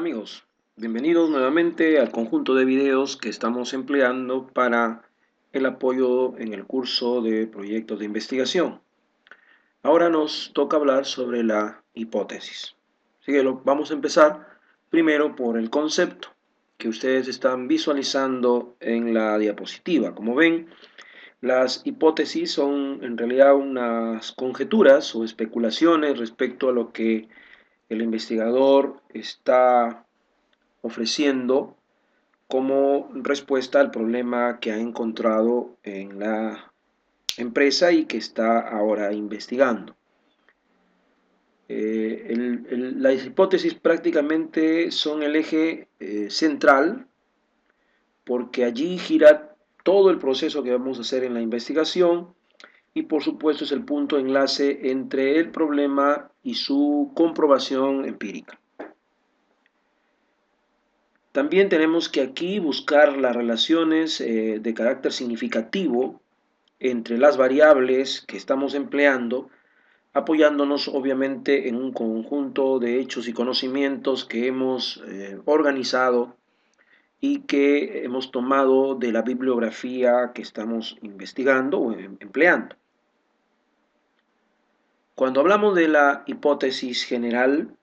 Amigos, bienvenidos nuevamente al conjunto de videos que estamos empleando para el apoyo en el curso de proyectos de investigación. Ahora nos toca hablar sobre la hipótesis. Así que vamos a empezar primero por el concepto que ustedes están visualizando en la diapositiva. Como ven, las hipótesis son en realidad unas conjeturas o especulaciones respecto a lo que el investigador está ofreciendo como respuesta al problema que ha encontrado en la empresa y que está ahora investigando. Las hipótesis prácticamente son el eje central porque allí gira todo el proceso que vamos a hacer en la investigación y por supuesto es el punto de enlace entre el problema y su comprobación empírica. También tenemos que aquí buscar las relaciones de carácter significativo entre las variables que estamos empleando, apoyándonos obviamente en un conjunto de hechos y conocimientos que hemos organizado y que hemos tomado de la bibliografía que estamos investigando o empleando. Cuando hablamos de la hipótesis general,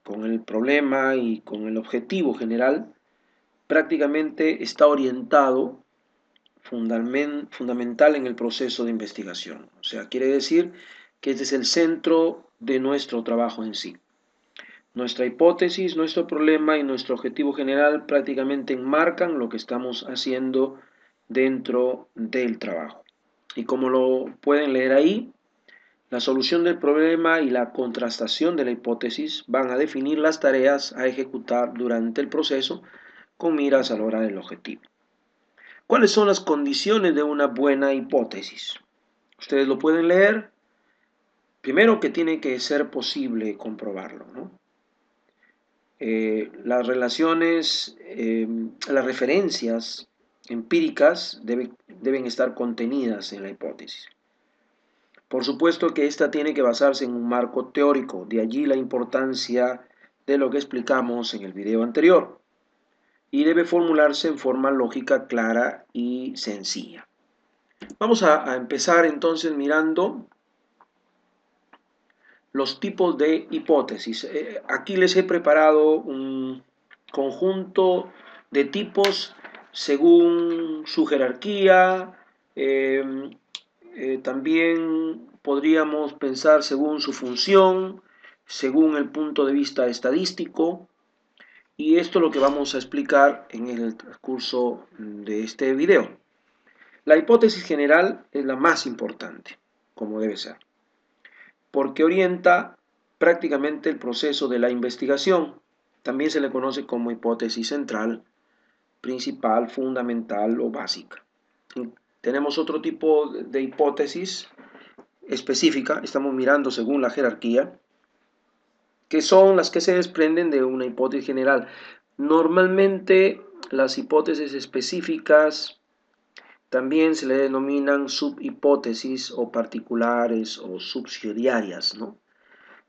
con el problema y con el objetivo general, prácticamente está orientado fundamental en el proceso de investigación. O sea, quiere decir que este es el centro de nuestro trabajo en sí. Nuestra hipótesis, nuestro problema y nuestro objetivo general prácticamente enmarcan lo que estamos haciendo dentro del trabajo. Y como lo pueden leer ahí, la solución del problema y la contrastación de la hipótesis van a definir las tareas a ejecutar durante el proceso con miras a lograr el objetivo. ¿Cuáles son las condiciones de una buena hipótesis? Ustedes lo pueden leer. Primero que tiene que ser posible comprobarlo, ¿no? Las relaciones, las referencias empíricas deben estar contenidas en la hipótesis. Por supuesto que esta tiene que basarse en un marco teórico, de allí la importancia de lo que explicamos en el video anterior, y debe formularse en forma lógica, clara y sencilla. Vamos a empezar entonces mirando los tipos de hipótesis. Aquí les he preparado un conjunto de tipos según su jerarquía. También podríamos pensar según su función, según el punto de vista estadístico. Y esto es lo que vamos a explicar en el curso de este video. La hipótesis general es la más importante, como debe ser, porque orienta prácticamente el proceso de la investigación. También se le conoce como hipótesis central, principal, fundamental o básica. Tenemos otro tipo de hipótesis específica, estamos mirando según la jerarquía, que son las que se desprenden de una hipótesis general. Normalmente las hipótesis específicas también se le denominan subhipótesis o particulares o subsidiarias, ¿no?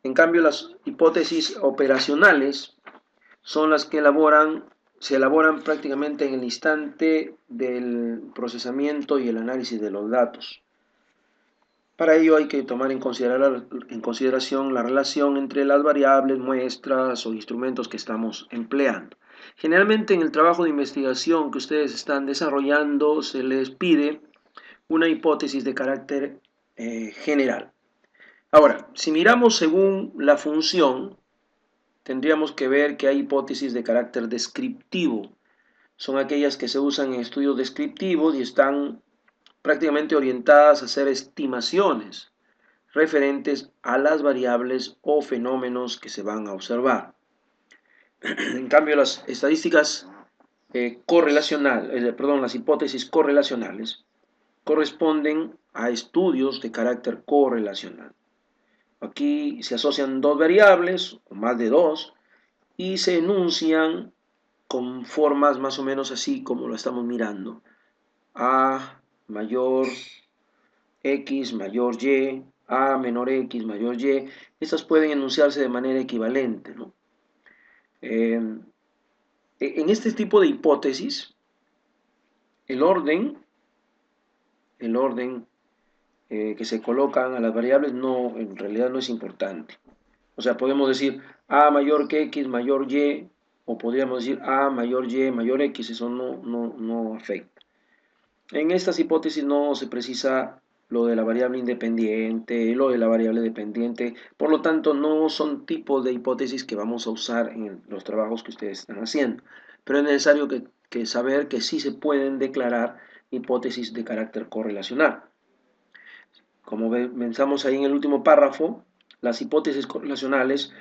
En cambio, las hipótesis operacionales son las que se elaboran prácticamente en el instante del procesamiento y el análisis de los datos. Para ello hay que tomar en consideración la relación entre las variables, muestras o instrumentos que estamos empleando. Generalmente en el trabajo de investigación que ustedes están desarrollando se les pide una hipótesis de carácter general. Ahora, si miramos según la función, tendríamos que ver que hay hipótesis de carácter descriptivo. Son aquellas que se usan en estudios descriptivos y están prácticamente orientadas a hacer estimaciones referentes a las variables o fenómenos que se van a observar. En cambio, las estadísticas las hipótesis correlacionales corresponden a estudios de carácter correlacional. Aquí se asocian dos variables o más de dos y se enuncian con formas más o menos así como lo estamos mirando. A mayor X mayor Y, A menor X mayor Y. Estas pueden enunciarse de manera equivalente, ¿no? En este tipo de hipótesis, el orden que se colocan a las variables no, en realidad no es importante. O sea, podemos decir A mayor que X mayor Y, o podríamos decir A mayor Y mayor X, eso no afecta. En estas hipótesis no se precisa lo de la variable independiente, lo de la variable dependiente, por lo tanto no son tipos de hipótesis que vamos a usar en los trabajos que ustedes están haciendo. Pero es necesario que saber que sí se pueden declarar hipótesis de carácter correlacional. Como pensamos ahí en el último párrafo, las hipótesis correlacionales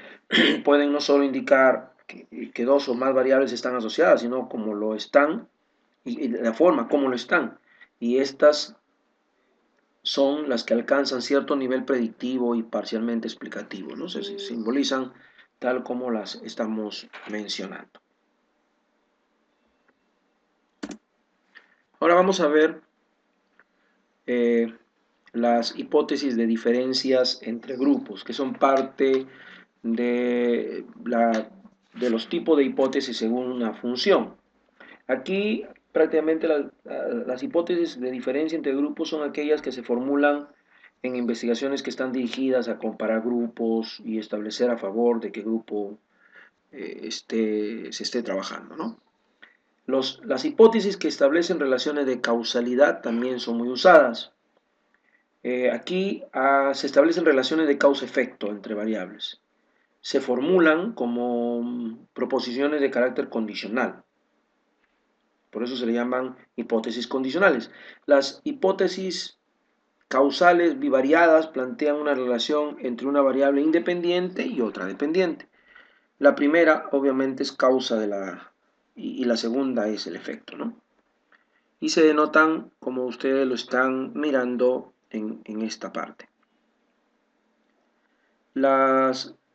pueden no solo indicar que dos o más variables están asociadas, sino como lo están y la forma como lo están. Y estas son las que alcanzan cierto nivel predictivo y parcialmente explicativo, ¿no? Se simbolizan tal como las estamos mencionando. Ahora vamos a ver las hipótesis de diferencias entre grupos, que son parte de los tipos de hipótesis según una función. Aquí prácticamente las hipótesis de diferencia entre grupos son aquellas que se formulan en investigaciones que están dirigidas a comparar grupos y establecer a favor de qué grupo se esté trabajando, ¿no? Las hipótesis que establecen relaciones de causalidad también son muy usadas. Aquí se establecen relaciones de causa-efecto entre variables. Se formulan como proposiciones de carácter condicional. Por eso se le llaman hipótesis condicionales. Las hipótesis causales bivariadas plantean una relación entre una variable independiente y otra dependiente. La primera, obviamente, es causa de y la segunda es el efecto, ¿no? Y se denotan como ustedes lo están mirando en esta parte.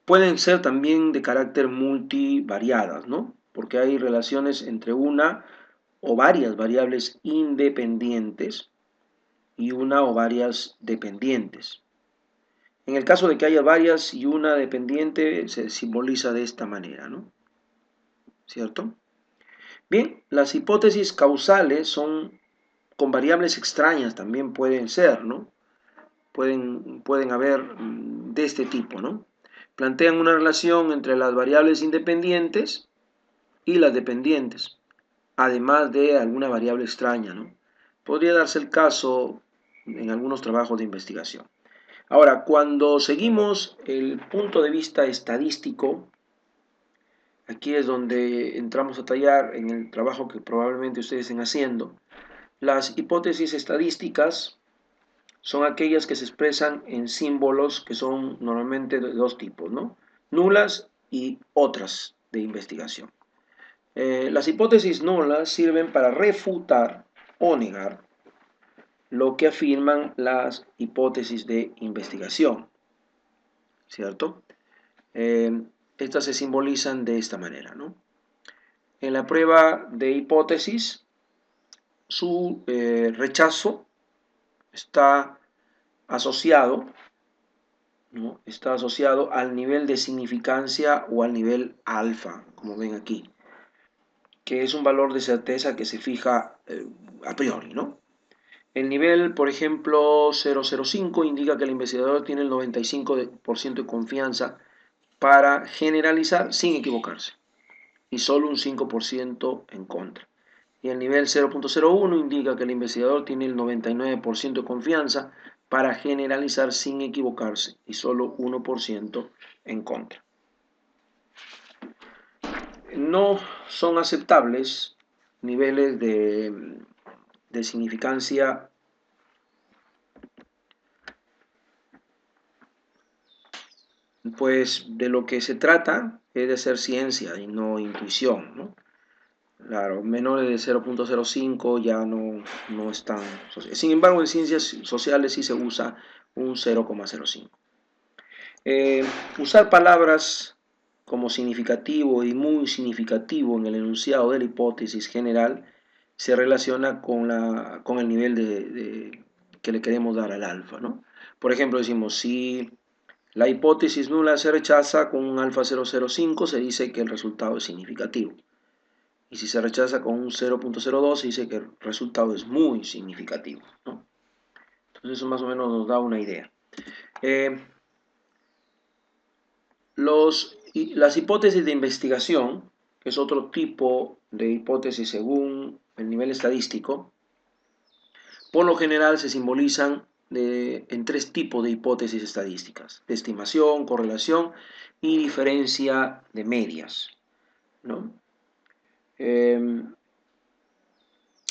Pueden ser también de carácter multivariadas, ¿no? Porque hay relaciones entre una o varias variables independientes y una o varias dependientes. En el caso de que haya varias y una dependiente, se simboliza de esta manera, ¿no? ¿Cierto? Bien, las hipótesis causales son con variables extrañas, también pueden ser, ¿no? Pueden haber de este tipo, ¿no? Plantean una relación entre las variables independientes y las dependientes, además de alguna variable extraña, ¿no? Podría darse el caso en algunos trabajos de investigación. Ahora, cuando seguimos el punto de vista estadístico, aquí es donde entramos a tallar en el trabajo que probablemente ustedes estén haciendo. Las hipótesis estadísticas son aquellas que se expresan en símbolos que son normalmente de dos tipos, ¿no? Nulas y otras de investigación. Las hipótesis nulas sirven para refutar o negar lo que afirman las hipótesis de investigación, ¿cierto? Estas se simbolizan de esta manera, ¿no? En la prueba de hipótesis, su rechazo está asociado, ¿no? Está asociado al nivel de significancia o al nivel alfa, como ven aquí, que es un valor de certeza que se fija a priori, ¿no? El nivel, por ejemplo, 0,05 indica que el investigador tiene el 95% de confianza para generalizar sin equivocarse y solo un 5% en contra. Y el nivel 0,01 indica que el investigador tiene el 99% de confianza para generalizar sin equivocarse y solo 1% en contra. No son aceptables niveles de significancia pues de lo que se trata es de hacer ciencia y no intuición, ¿no? Claro, menores de 0,05 ya no están. Sin embargo, en ciencias sociales sí se usa un 0,05. Usar palabras como significativo y muy significativo en el enunciado de la hipótesis general se relaciona con el nivel que le queremos dar al alfa, ¿no? Por ejemplo, decimos, si La hipótesis nula se rechaza con un alfa 0,05, se dice que el resultado es significativo. Y si se rechaza con un 0,02, se dice que el resultado es muy significativo, ¿no? Entonces eso más o menos nos da una idea. Las hipótesis de investigación, que es otro tipo de hipótesis según el nivel estadístico, por lo general se simbolizan en tres tipos de hipótesis estadísticas: de estimación, correlación y diferencia de medias, ¿no?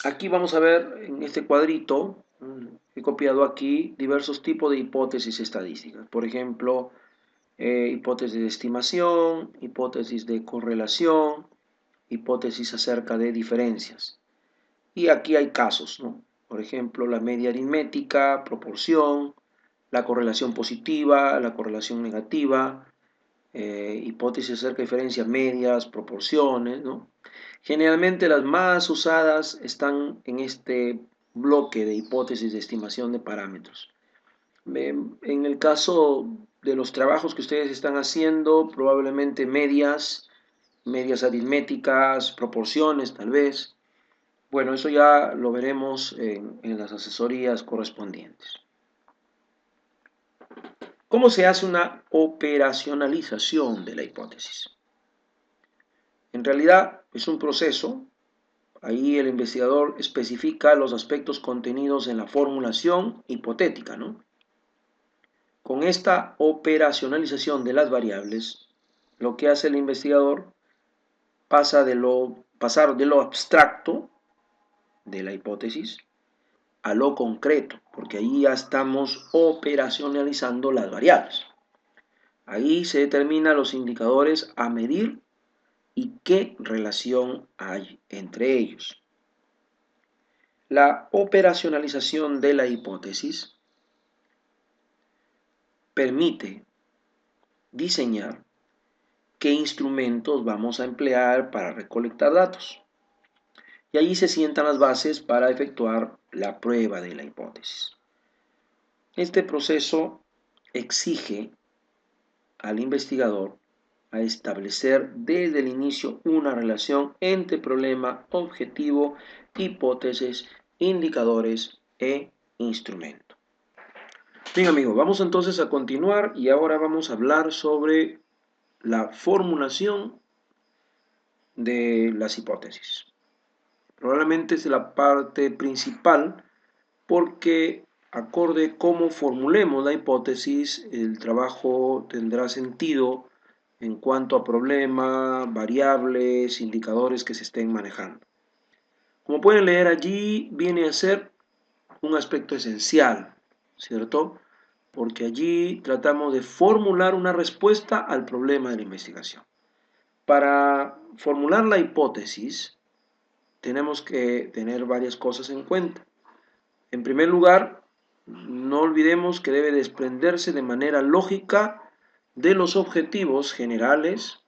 Aquí vamos a ver en este cuadrito, he copiado aquí diversos tipos de hipótesis estadísticas. Por ejemplo, hipótesis de estimación, hipótesis de correlación, hipótesis acerca de diferencias. Y aquí hay casos, ¿no? Por ejemplo, la media aritmética, proporción, la correlación positiva, la correlación negativa, hipótesis acerca de diferencias medias, proporciones, ¿no? Generalmente las más usadas están en este bloque de hipótesis de estimación de parámetros. En el caso de los trabajos que ustedes están haciendo, probablemente medias aritméticas, proporciones tal vez. Bueno, eso ya lo veremos en las asesorías correspondientes. ¿Cómo se hace una operacionalización de la hipótesis? En realidad es un proceso. Ahí el investigador especifica los aspectos contenidos en la formulación hipotética, ¿no? Con esta operacionalización de las variables, lo que hace el investigador pasar de lo abstracto de la hipótesis a lo concreto, porque ahí ya estamos operacionalizando las variables. Ahí se determinan los indicadores a medir y qué relación hay entre ellos. La operacionalización de la hipótesis permite diseñar qué instrumentos vamos a emplear para recolectar datos. Y allí se sientan las bases para efectuar la prueba de la hipótesis. Este proceso exige al investigador a establecer desde el inicio una relación entre problema, objetivo, hipótesis, indicadores e instrumento. Bien amigos, vamos entonces a continuar y ahora vamos a hablar sobre la formulación de las hipótesis. Probablemente es la parte principal porque acorde cómo formulemos la hipótesis, el trabajo tendrá sentido en cuanto a problema, variables, indicadores que se estén manejando. Como pueden leer allí, viene a ser un aspecto esencial, ¿cierto? Porque allí tratamos de formular una respuesta al problema de la investigación. Para formular la hipótesis, tenemos que tener varias cosas en cuenta. En primer lugar, no olvidemos que debe desprenderse de manera lógica de los objetivos generales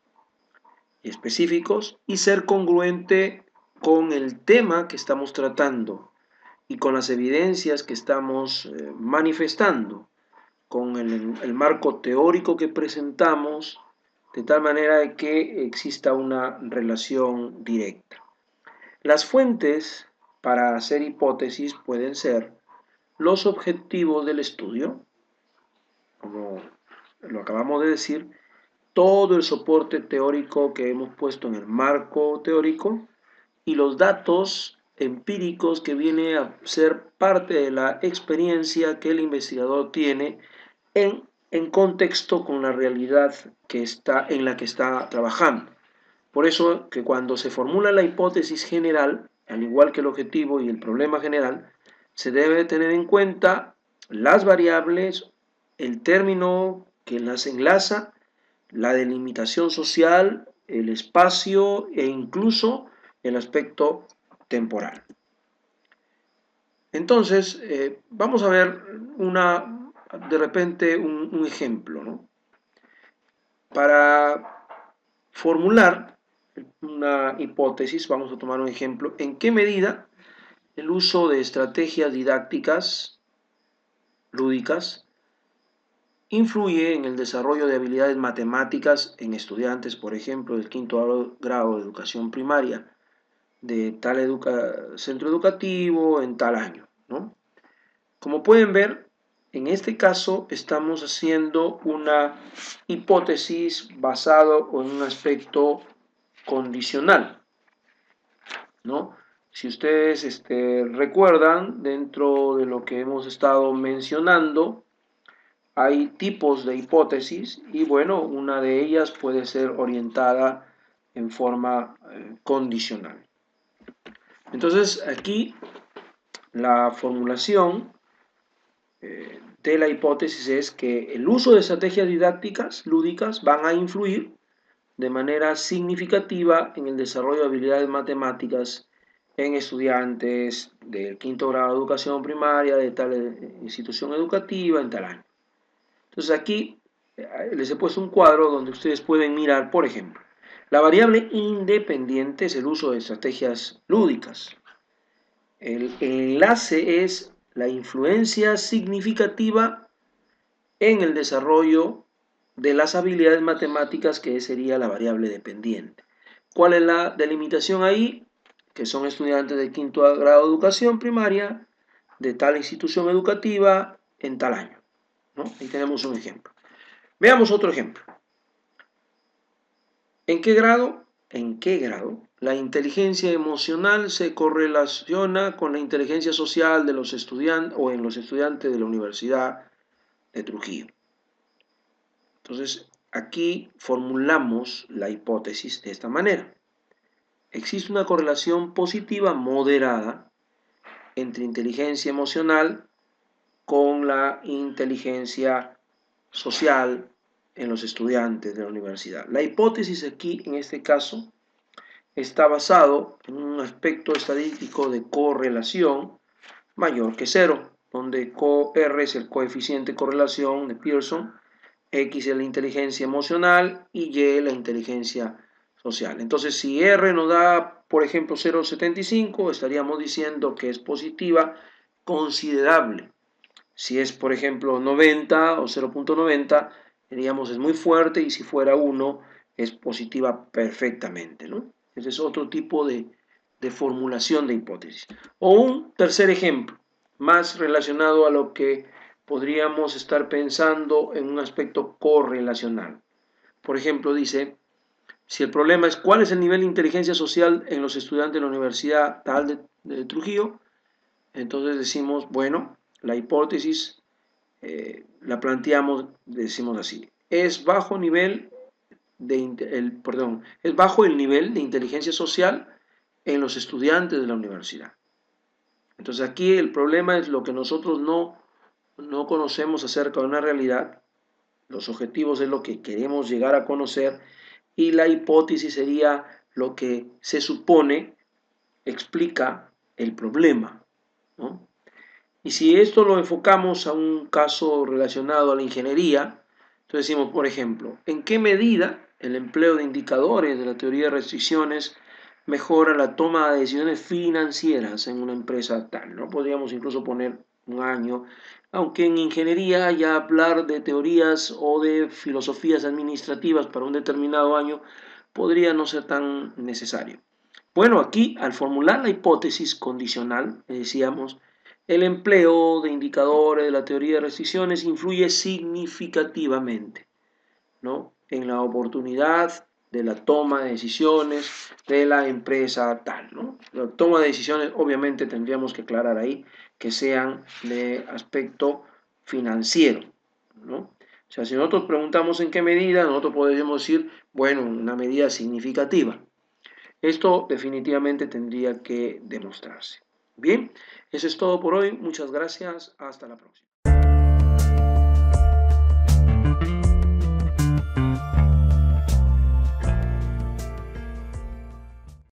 y específicos y ser congruente con el tema que estamos tratando y con las evidencias que estamos manifestando, con el marco teórico que presentamos, de tal manera que exista una relación directa. Las fuentes para hacer hipótesis pueden ser los objetivos del estudio, como lo acabamos de decir, todo el soporte teórico que hemos puesto en el marco teórico y los datos empíricos que viene a ser parte de la experiencia que el investigador tiene en contexto con la realidad en la que está trabajando. Por eso que cuando se formula la hipótesis general, al igual que el objetivo y el problema general, se debe tener en cuenta las variables, el término que las enlaza, la delimitación social, el espacio e incluso el aspecto temporal. Entonces, vamos a ver de repente un ejemplo, ¿no? Para formular una hipótesis, vamos a tomar un ejemplo, ¿en qué medida el uso de estrategias didácticas, lúdicas, influye en el desarrollo de habilidades matemáticas en estudiantes, por ejemplo, del quinto grado de educación primaria de tal centro educativo en tal año, ¿no? Como pueden ver, en este caso estamos haciendo una hipótesis basada en un aspecto condicional, ¿no? Si ustedes recuerdan, dentro de lo que hemos estado mencionando, hay tipos de hipótesis y bueno, una de ellas puede ser orientada en forma condicional. Entonces, aquí la formulación de la hipótesis es que el uso de estrategias didácticas lúdicas van a influir de manera significativa en el desarrollo de habilidades matemáticas en estudiantes del quinto grado de educación primaria de tal institución educativa en tal año. Entonces aquí les he puesto un cuadro donde ustedes pueden mirar, por ejemplo, la variable independiente es el uso de estrategias lúdicas. El enlace es la influencia significativa en el desarrollo de las habilidades matemáticas, que sería la variable dependiente. ¿Cuál es la delimitación ahí? Que son estudiantes de quinto grado de educación primaria de tal institución educativa en tal año, ¿no? Ahí tenemos un ejemplo. Veamos otro ejemplo. ¿En qué grado? ¿En qué grado la inteligencia emocional se correlaciona con la inteligencia social de los estudiantes o en los estudiantes de la Universidad de Trujillo? Entonces, aquí formulamos la hipótesis de esta manera. Existe una correlación positiva moderada entre inteligencia emocional con la inteligencia social en los estudiantes de la universidad. La hipótesis aquí, en este caso, está basado en un aspecto estadístico de correlación mayor que 0, donde R es el coeficiente de correlación de Pearson, X es la inteligencia emocional y Y la inteligencia social. Entonces, si R nos da, por ejemplo, 0,75, estaríamos diciendo que es positiva considerable. Si es, por ejemplo, 90 o 0,90, diríamos es muy fuerte, y si fuera 1, es positiva perfectamente, ¿no? Ese es otro tipo de formulación de hipótesis. O un tercer ejemplo, más relacionado a lo que podríamos estar pensando en un aspecto correlacional. Por ejemplo, dice, si el problema es cuál es el nivel de inteligencia social en los estudiantes de la Universidad tal de Trujillo, entonces decimos, bueno, la hipótesis la planteamos, decimos así, es bajo nivel es bajo el nivel de inteligencia social en los estudiantes de la universidad. Entonces aquí el problema es lo que nosotros no conocemos acerca de una realidad, los objetivos es lo que queremos llegar a conocer y la hipótesis sería lo que se supone explica el problema, ¿no? Y si esto lo enfocamos a un caso relacionado a la ingeniería, entonces decimos, por ejemplo, ¿en qué medida el empleo de indicadores de la teoría de restricciones mejora la toma de decisiones financieras en una empresa tal? ¿No? Podríamos incluso poner un año, aunque en ingeniería ya hablar de teorías o de filosofías administrativas para un determinado año podría no ser tan necesario. Bueno, aquí al formular la hipótesis condicional, decíamos, el empleo de indicadores de la teoría de restricciones influye significativamente, ¿no?, en la oportunidad de la toma de decisiones de la empresa tal, ¿no? La toma de decisiones, obviamente, tendríamos que aclarar ahí que sean de aspecto financiero, ¿no? O sea, si nosotros preguntamos en qué medida, nosotros podríamos decir, bueno, una medida significativa. Esto definitivamente tendría que demostrarse. Bien, eso es todo por hoy. Muchas gracias. Hasta la próxima.